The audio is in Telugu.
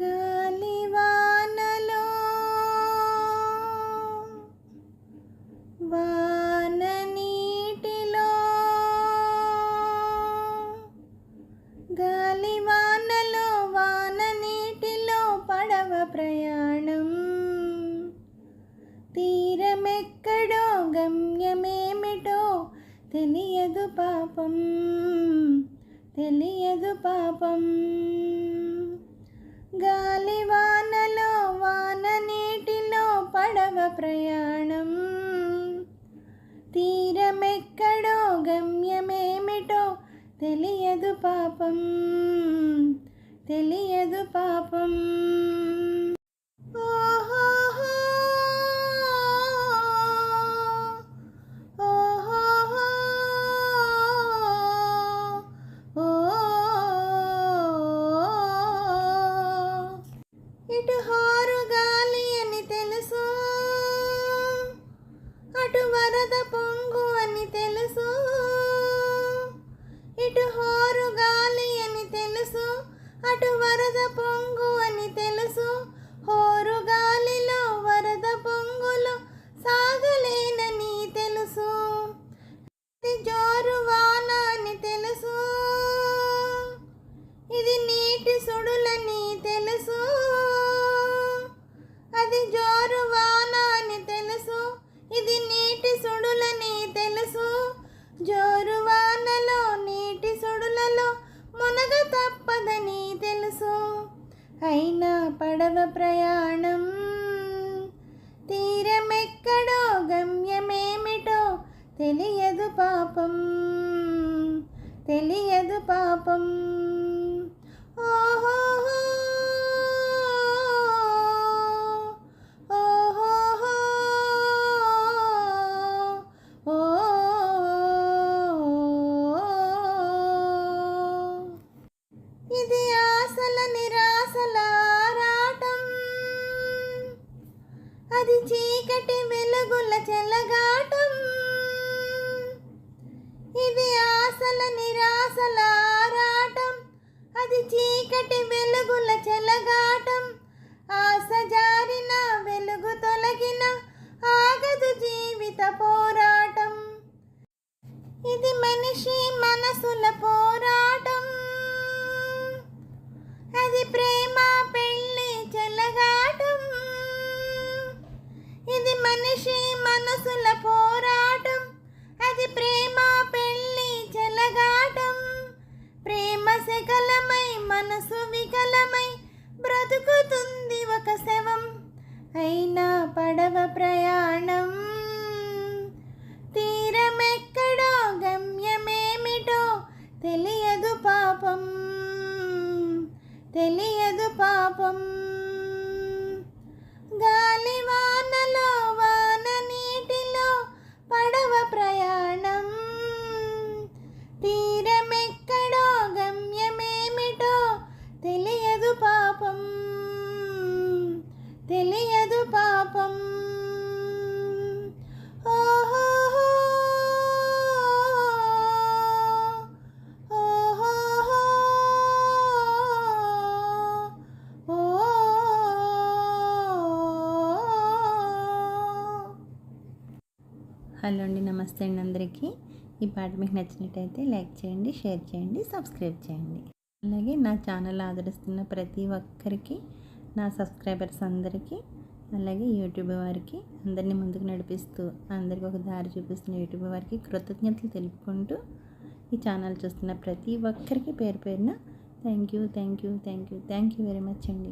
గాలివానలో వాన నీటిలో గాలివానలో వాన నీటిలో పడవ ప్రయాణం తీరమెక్కడో గమ్యమేమిటో తెలియదు పాపం తెలియదు పాపం గాలివానలో వాన నీటిలో పడవ ప్రయాణం తీరమెక్కడో గమ్యమేమిటో తెలియదు పాపం తెలియదు పాపం ఇటు హారు గాలి అని తెలుసు, అటు వరద పొంగు అని తెలుసు. ఇటు హారు గాలి అని తెలుసు, అటు వరద పొంగు అని తెలుసు. హోరు గాలిలో వరద పొంగులో సాగలేనని తెలుసు. జోరు వాన అని తెలుసు, ఇది నీటి సుడులని తెలుసు. అది జోరు వాన అని తెలుసు, ఇది నీటి సుడులని తెలుసు. జోరు వానలో నీటి సుడులలో మునగ తప్పదని తెలుసు. అయినా పడవ ప్రయాణం తీరమెక్కడో గమ్యమేమిటో తెలియదు పాపం తెలియదు పాపం. ఓహో ఇది ఆశల నిరాశల ఆరాటం, అది చీకటి వెలుగుల చెలగాటం. ఇది ఆశల నిరాశల ఆరాటం, అది చీకటి వెలుగుల చెలగాటం. ఆశ జారిన వెలుగు తొలగిన ఆగదు జీవిత పోరాటం. ఇది మనిషి మనసుల పోరాటం, అది ప్రేమ పెళ్ళి చెలగాటం. ఇది మనిషి మనసుల పోరాటం, అది ప్రేమ పెళ్ళి చెలగాటం. ప్రేమ శకలమై మనసు వికలమై బ్రతుకుతుంది ఒక శవం. అయినా పడవ ప్రయాణం తీరమెక్కడో గమ్యమేమిటో తెలియదు పాపం తెలియదు పాపం. గాలివానలో వాన నీటిలో పడవ ప్రయాణం తీరమెక్కడో గమ్యమేమిటో తెలియదు పాపం తెలియదు పాపం. ఓహో హలో అండి, నమస్తే అండి అందరికీ. ఈ పాట మీకు నచ్చినట్టయితే లైక్ చేయండి, షేర్ చేయండి, సబ్స్క్రైబ్ చేయండి. అలాగే నా ఛానల్ ఆదరిస్తున్న ప్రతి ఒక్కరికి, నా సబ్స్క్రైబర్స్ అందరికీ, అలాగే యూట్యూబ్ వారికి, అందరినీ ముందుకు నడిపిస్తూ అందరికీ ఒక దారి చూపిస్తున్న యూట్యూబ్ వారికి కృతజ్ఞతలు తెలుపుకుంటూ ఈ ఛానల్ చూస్తున్న ప్రతి ఒక్కరికి పేరు పేరున థ్యాంక్ యూ వెరీ మచ్ అండి.